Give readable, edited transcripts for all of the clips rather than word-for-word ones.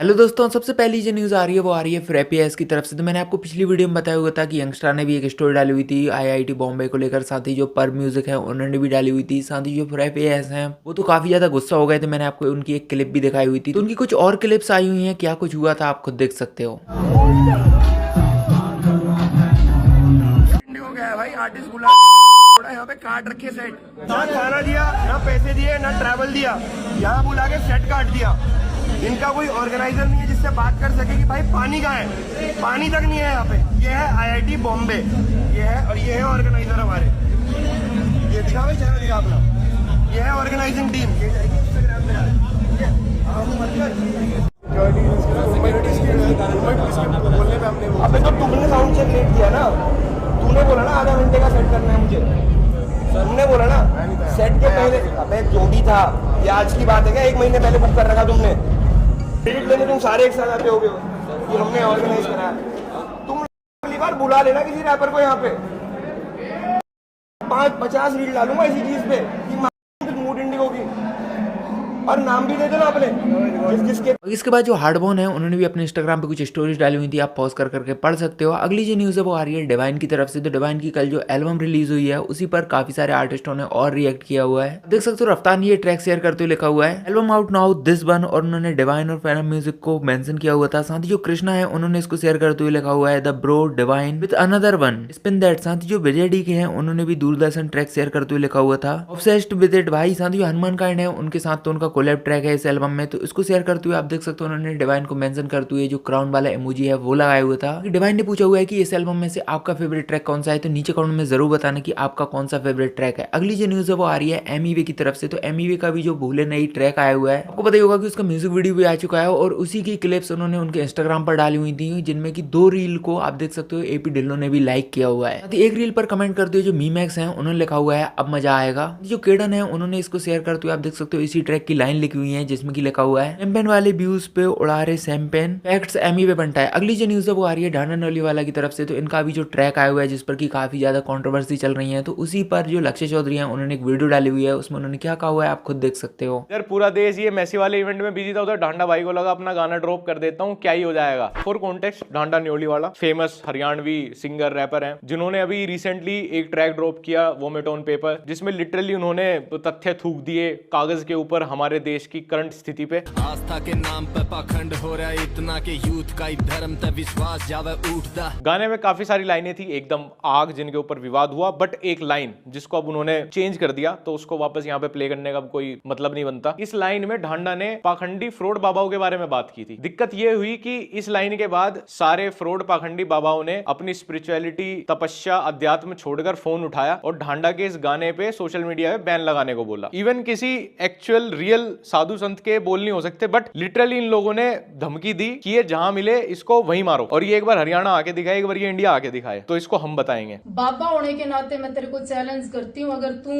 Hello दोस्तों, सबसे पहली जो न्यूज़ आ रही है वो आ रही है फ्रेपीएस की तरफ से। तो मैंने आपको पिछली वीडियो में बताया हुआ था कि यंगस्टर ने भी एक स्टोरी डाली हुई थी आईआईटी बॉम्बे को लेकर, साथ ही जो पर म्यूजिक है उन्होंने भी डाली हुई थी, साथ ही जो फ्रेपीएस हैं वो तो काफी ज्यादा गुस्सा हो गए थे। मैंने आपको उनकी एक क्लिप भी दिखाई हुई थी, तो उनकी कुछ और क्लिप्स आई हुई हैं, क्या कुछ हुआ था आप खुद देख सकते हो। हो गया भाई, आर्टिस्ट बुला यहाँ पे काट रखे सेट, ना खाना दिया ना पैसे दिए ना ट्रैवल दिया, यहाँ बुला के सेट काट दिया। इनका कोई ऑर्गेनाइजर नहीं है जिससे बात कर सके कि भाई पानी कहाँ है, पानी तक नहीं है यहाँ पे। ये है आईआईटी बॉम्बे, ये है, और ये है ऑर्गेनाइजर हमारे। ये दिखा भाई, चैनल दिखा अपना, ये है ऑर्गेनाइजिंग टीम। ये जाएगी इंस्टाग्राम पे, बोलने पे हमने, अबे तो तुमने साउंड चेक लेट किया ना, तूने बोला ना आधा घंटे का सेट करना है मुझे, तुमने बोला ना सेट के पहले। अबे जो भी था, ये आज की बात है क्या? 1 महीने पहले बुक कर रखा तुमने। क्रेडिट लेने तुम सारे एक साथ आते होगे कि हमने ऑर्गेनाइज करा है। तुम अगली बार बुला लेना किसी रैपर को यहाँ पे, 50 रील डालूंगा इसी चीज पे कि मूड इंडिगो की, और नाम भी दे दो ना अपने जिसके। इसके बाद जो हार्डबोन है उन्होंने भी अपने इंस्टाग्राम पे कुछ स्टोरीज डाली हुई थी, आप पॉज कर करके पढ़ सकते हो। अगली जो न्यूज़ है वो आ रही है डिवाइन की तरफ से। तो डिवाइन की कल जो एल्बम रिलीज हुई है उसी पर काफी सारे आर्टिस्टों ने और रिएक्ट किया हुआ है। देख सकते हो रफ्तार ने ये ट्रैक शेयर करते हुए लिखा हुआ है album out now this one, और उन्होंने डिवाइन और फैनम म्यूजिक को मेंशन किया हुआ था। साथ ही जो कृष्णा है उन्होंने इसको शेयर करते हुए लिखा हुआ है the bro divine with another one spin that. साथ ही जो विजय डी के हैं उन्होंने भी दूरदर्शन ट्रैक शेयर करते हुए लिखा हुआ था ऑब्सेस्ड विद इट भाई। साथ ही जो हनुमान काइंड है उनके साथ तो उनका कोलैब ट्रैक है इस एल्बम में, तो इसको शेयर करते हुए आप देख सकते हो उन्होंने डिवाइन को मेंशन करते हुए जो क्राउन वाला इमोजी है वो लगाया हुआ था। डिवाइन ने पूछा हुआ है कि इस एल्बम में से आपका फेवरेट ट्रैक कौन सा है, तो नीचे कमेंट में जरूर बताना कि आपका कौन सा फेवरेट ट्रैक है। अगली जो न्यूज़ है वो आ रही है एमईवे की तरफ से। तो एमईवे का भी जो भूले नई ट्रैक आया हुआ है, आपको पता ही होगा कि उसका म्यूजिक वीडियो भी आ चुका है और उसी की क्लिप्स उन्होंने उनके इंस्टाग्राम पर डाली हुई थी, जिनमें की 2 रील को आप देख सकते हो एपी ढिल्लों ने भी लाइक किया हुआ है। एक रील पर कमेंट करते हुए जो मीमैक्स हैं उन्होंने लिखा हुआ है अब मजा आएगा। जो केडन है उन्होंने इसको शेयर करते हुए आप देख सकते हो इसी ट्रैक की लाइन लिखी हुई है जिसमें की लिखा हुआ है एम्पेन वाले व्यूज पे उड़ा रहे सैम्पेन फैक्ट्स एमईवे बनता है। अगली जो न्यूज़ है वो आ रही है ढांडा नौलीवाला की तरफ से। तो इनका भी जो ट्रैक आया हुआ है जिस पर की काफी ज्यादा कंट्रोवर्सी चल रही है, तो उसी पर जो लक्ष्य चौधरी है उन्होंने एक वीडियो डाली हुई है, उसमें उन्होंने क्या कहा हुआ है आप खुद देख सकते हो। यार पूरा देश ये मैसी वाले इवेंट में बिजी था, उधर ढांडा भाई को लगा अपना गाना ड्रॉप कर देता हूँ, क्या ही हो जाएगा। For context, Dhanda Nyoliwala famous Haryanvi singer rapper हैं, जिन्होंने अभी रिसेंटली एक ट्रैक ड्रॉप किया वोमिट ऑन पेपर, जिसमें लिटरली उन्होंने तथ्य थूक दिए कागज के ऊपर हमारे देश की करंट स्थिति पे। आस्था के नाम पे पाखंड हो रहा है इतना के यूथ का धर्म तक विश्वास जावे उठता। गाने में काफी सारी लाइनें थी एकदम आग, जिनके ऊपर विवाद हुआ, बट एक लाइन जिसको अब उन्होंने चेंज कर दिया, तो उसको वापस यहाँ पे प्ले करने का कोई मतलब नहीं बनता। इस लाइन में ढांडा ने पाखंडी फ्रॉड बाबाओं के बारे में बात की थी। दिक्कत ये हुई कि इस लाइन के बाद सारे फ्रॉड पाखंडी बाबाओं ने अपनी स्पिरिचुअलिटी, तपस्या, अध्यात्म छोड़कर फोन उठाया और ढांडा के इस गाने पे सोशल मीडिया पे बैन लगाने को बोला। इवन किसी एक्चुअल रियल साधु संत के बोल नहीं हो सकते, बट लिटरली इन लोगों ने धमकी दी कि ये जहां मिले इसको वहीं मारो, और ये एक बार हरियाणा आके दिखाए, एक बार ये इंडिया आके दिखाए, तो इसको हम बताएंगे। बाबा होने के नाते मैं तेरे को चैलेंज करती हूँ, अगर तू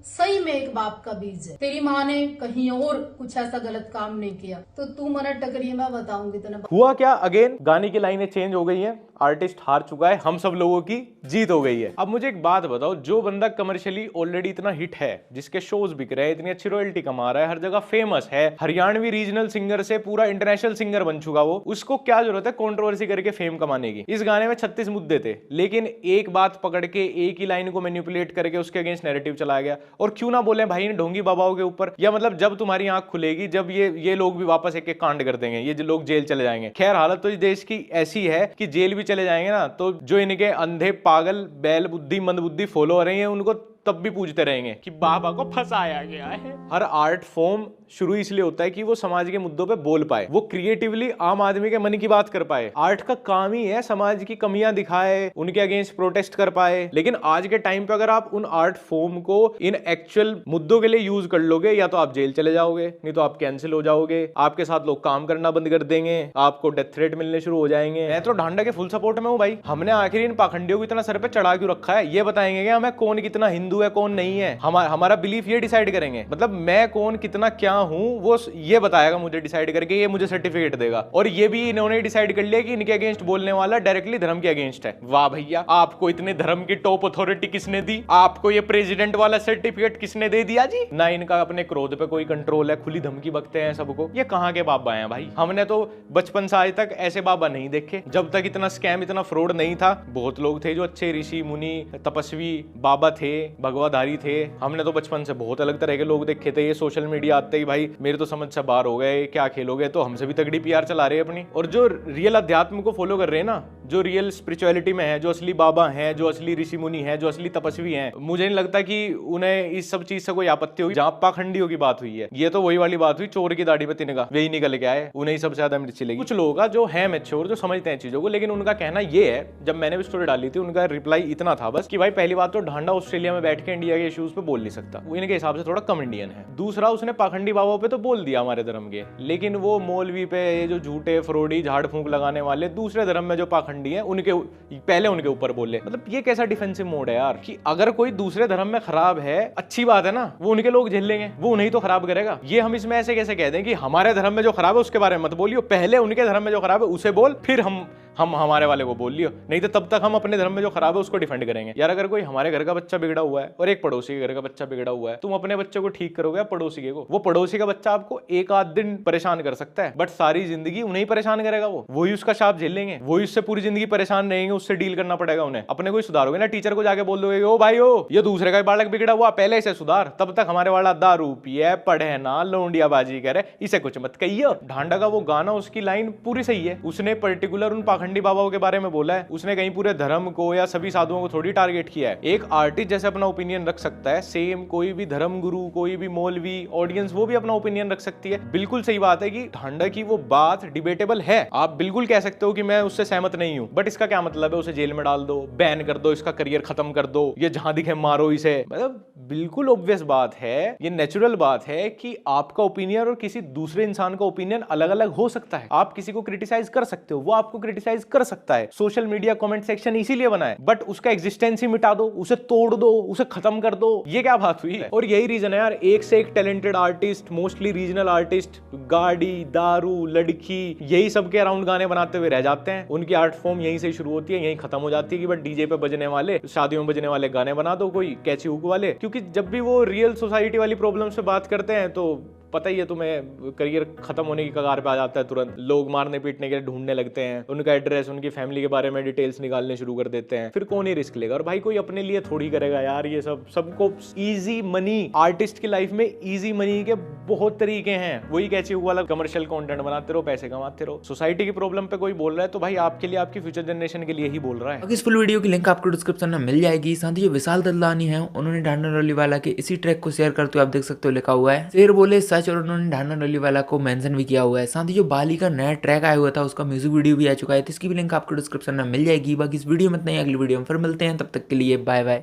सही में एक बाप का बीज है, तेरी माँ ने कहीं और कुछ ऐसा गलत काम नहीं किया, तो तू मना टकरी, मैं बताऊंगी तेने। हुआ क्या, अगेन गाने की लाइनें चेंज हो गई हैं, आर्टिस्ट हार चुका है, हम सब लोगों की जीत हो गई है। अब मुझे एक बात बताओ, जो बंदा कमर्शियली ऑलरेडी इतना हिट है, जिसके शोज बिक रहे हैं, इतनी अच्छी रॉयल्टी कमा रहा है, हर जगह फेमस है, हरियाणवी रीजनल सिंगर से पूरा इंटरनेशनल सिंगर बन चुका, वो उसको क्या जरूरत है कंट्रोवर्सी करके फेम कमाने की। इस गाने में 36 मुद्दे थे, लेकिन एक बात पकड़ के एक ही लाइन को मैनिपुलेट करके उसके अगेंस्ट नैरेटिव चलाया गया। और क्यों ना बोले भाई इन ढोंगी बाबाओं के ऊपर, या मतलब जब तुम्हारी आंख खुलेगी, जब ये लोग भी वापस एक एक कांड कर देंगे, ये लोग जेल चले जाएंगे। खैर हालत तो इस देश की ऐसी है कि जेल भी चले जाएंगे ना, तो जो इनके अंधे पागल बैल बुद्धि मंद बुद्धि फॉलोअर हैं, उनको तब भी पूछते रहेंगे कि बाबा को फंसाया गया है। हर आर्ट फॉर्म शुरू इसलिए होता है कि वो समाज के मुद्दों पे बोल पाए, वो क्रिएटिवली आम आदमी के मन की बात कर पाए। आर्ट का काम ही है समाज की कमियां दिखाए, उनके अगेंस्ट प्रोटेस्ट कर पाए। लेकिन आज के टाइम पे अगर आप उन आर्ट फॉर्म को इन एक्चुअल मुद्दों के लिए यूज कर लोगे, या तो आप जेल चले जाओगे, नहीं तो आप कैंसिल हो जाओगे, आपके साथ लोग काम करना बंद कर देंगे, आपको डेथ थ्रेट मिलने शुरू हो जाएंगे। मैं तो ढांडा के फुल सपोर्ट में हूँ भाई। हमने आखिर इन पाखंडियों को इतना सर पे चढ़ा क्यों रखा है, ये बताएंगे कि हमें कौन कितना हिंदू है कौन नहीं है। हमारा बिलीफ ये डिसाइड करेंगे, मतलब मैं कौन कितना क्या यहाँ हूँ वो ये बताएगा मुझे डिसाइड करके, ये मुझे सर्टिफिकेट देगा। और ये भी इन्होंने डिसाइड कर लिया कि इनके अगेंस्ट बोलने वाला डायरेक्टली धर्म के अगेंस्ट है। वाह भैया, आपको इतने धर्म की टॉप अथॉरिटी किसने दी? आपको ये प्रेसिडेंट वाला सर्टिफिकेट किसने दे दिया जी? ना इनका अपने क्रोध पे कोई कंट्रोल है, खुली धमकी बकते हैं सबको। ये कहाँ के बाबा हैं भाई? हमने तो बचपन से आज तक ऐसे बाबा नहीं देखे। जब तक इतना स्कैम, इतना फ्रॉड नहीं था, बहुत लोग थे जो अच्छे ऋषि मुनि तपस्वी बाबा थे, भगवाधारी थे। हमने तो बचपन से बहुत अलग तरह के लोग देखे थे। ये सोशल मीडिया आते ही भाई मेरे तो समझ से बाहर हो गए, क्या खेलोगे? तो हमसे भी तगड़ी पीआर चला रहे हैं अपनी। और जो रियल अध्यात्म को फॉलो कर रहे हैं ना, जो रियल स्पिरिचुअलिटी में है, जो असली बाबा हैं, जो असली ऋषि मुनि हैं, जो असली तपस्वी हैं, मुझे नहीं लगता कि उन्हें इस सब चीज से कोई आपत्ति होगी। जहां पाखंडियों की बात हुई है, ये तो वही वाली बात हुई, चोर की दाढ़ी पे तिनका, वही निकल के आए, उन्हें सबसे ज्यादा मिर्ची लगी। कुछ लोग का जो है मैच्योर, जो समझते हैं चीजों को, लेकिन उनका कहना ये है, जब मैंने भी स्टोरी डाली थी उनका रिप्लाई इतना था बस कि भाई पहली बात तो ढांडा ऑस्ट्रेलिया में बैठ के इंडिया के इश्यूज पे बोल नहीं सकता, वो इनके हिसाब से थोड़ा कम इंडियन है। दूसरा, उसने पाखंडी बाबाओं पे तो बोल दिया हमारे धर्म के, लेकिन वो मौलवी पे, ये जो झूठे फ्रॉडी झाड़ फूंक लगाने वाले दूसरे धर्म में जो पाखंडी है, उनके पहले उनके ऊपर बोले। मतलब ये कैसा डिफेंसिव मोड है यार, कि अगर कोई दूसरे धर्म में खराब है, अच्छी बात है ना, वो उनके लोग झेल लेंगे, वो उन्हें तो खराब करेगा। ये हम इसमें ऐसे कैसे कह दें कि हमारे धर्म में जो खराब है उसके बारे में मत बोलियो, पहले उनके धर्म में जो खराब है उसे बोल, फिर हम हमारे वाले को बोल लियो। नहीं तो तब तक हम अपने धर्म में जो खराब है उसको डिफेंड करेंगे। यार अगर कोई हमारे घर का बच्चा बिगड़ा हुआ है और एक पड़ोसी के घर का बच्चा बिगड़ा हुआ है, तुम अपने बच्चे को ठीक करोगे या पड़ोसी के को? वो पड़ोसी का बच्चा आपको एक आध दिन परेशान कर सकता है, बट सारी जिंदगी उन्हें परेशान करेगा। वही उसका शाप झेल लेंगे, वही उससे पूरी जिंदगी परेशान रहेंगे, उससे डील करना पड़ेगा उन्हें। अपने को ही सुधारोगे ना, टीचर को जाके बोल दोगे ओ भाई ओ ये दूसरे का बालक बिगड़ा हुआ, पहले इसे सुधार। तब तक हमारे वाला दारू पिए, पढ़े ना, लौंडियाबाजी करे, इसे कुछ मत कहिए। ढांडा का वो गाना, उसकी लाइन पूरी सही है। उसने पर्टिकुलर उन पाखंडी बाबाओं के बारे में बोला है, उसने कहीं पूरे धर्म को या सभी साधुओं को थोड़ी टारगेट किया है। एक आर्टिस्ट जैसे अपना ओपिनियन रख सकता है, सेम कोई भी धर्म गुरु, कोई भी मौलवी ऑडियंस, वो भी अपना ओपिनियन रख सकती है। बिल्कुल सही बात है कि ढांडा की वो बात डिबेटेबल है, आप बिल्कुल कह सकते हो कि मैं उससे सहमत नहीं हूं, बट इसका क्या मतलब है उसे जेल में डाल दो, बैन कर दो, इसका करियर खत्म कर दो, ये जहां दिखे मारो इसे? मतलब बिल्कुल ऑब्वियस बात है, ये नेचुरल बात है कि आपका ओपिनियन और किसी दूसरे इंसान का ओपिनियन अलग अलग हो सकता है। आप किसी को क्रिटिसाइज कर सकते हो, वो आपको क्रिटिसाइज कर सकता है। सोशल मीडिया कमेंट सेक्शन इसीलिए बना है, बट उसका एग्जिस्टेंस ही मिटा दो, उसे तोड़ दो, उसे खत्म कर दो, ये क्या बात हुई? और यही रीजन है यार, एक से एक talented artist, mostly regional artist, गाड़ी, दारू, लड़की, यही सब के अराउंड गाने बनाते हुए रह जाते हैं। उनकी आर्ट फॉर्म यहीं से शुरू होती है, यहीं खत्म हो जाती है कि बस डीजे पे बजने वाले, शादियों में बजने वाले गाने बना दो, कोई कैची हुक वाले। क्योंकि जब भी वो रियल सोसाइटी वाली प्रॉब्लम से बात करते हैं तो पता ही है तुम्हें, करियर खत्म होने की कगार पे आ जाता है तुरंत। लोग मारने पीटने के लिए ढूंढने लगते हैं, उनका एड्रेस, उनकी फैमिली के बारे में डिटेल्स निकालने शुरू कर देते हैं। फिर कौन ही रिस्क लेगा? और भाई कोई अपने लिए थोड़ी करेगा यार ये सब। सबको इजी मनी, आर्टिस्ट की लाइफ में इजी मनी के बहुत तरीके हैं। वही कैची वाला कमर्शियल कंटेंट बनाते रहो, पैसे कमाते रहो। सोसाइटी की प्रॉब्लम पे कोई बोल रहा है तो भाई आपके लिए, आपकी फ्यूचर जनरेशन के लिए ही बोल रहा है। इस फुल वीडियो की लिंक आपको डिस्क्रिप्शन में मिल जाएगी। साथ ही जो विशाल ददलानी है, उन्होंने ढांडा नौलीवाला के इसी ट्रैक को शेयर करते हुए आप देख सकते हो लिखा हुआ है शेर बोले सच, और उन्होंने ढांडा नौलीवाला को मेंशन भी किया हुआ है। साथ ही जो बाली का नया ट्रैक आया हुआ था, उसका म्यूजिक वीडियो भी आ चुका है, तो इसकी भी लिंक आपको डिस्क्रिप्शन में मिल जाएगी। बाकी इस वीडियो में इतना ही, अगली वीडियो में फिर मिलते हैं, तब तक के लिए बाय बाय।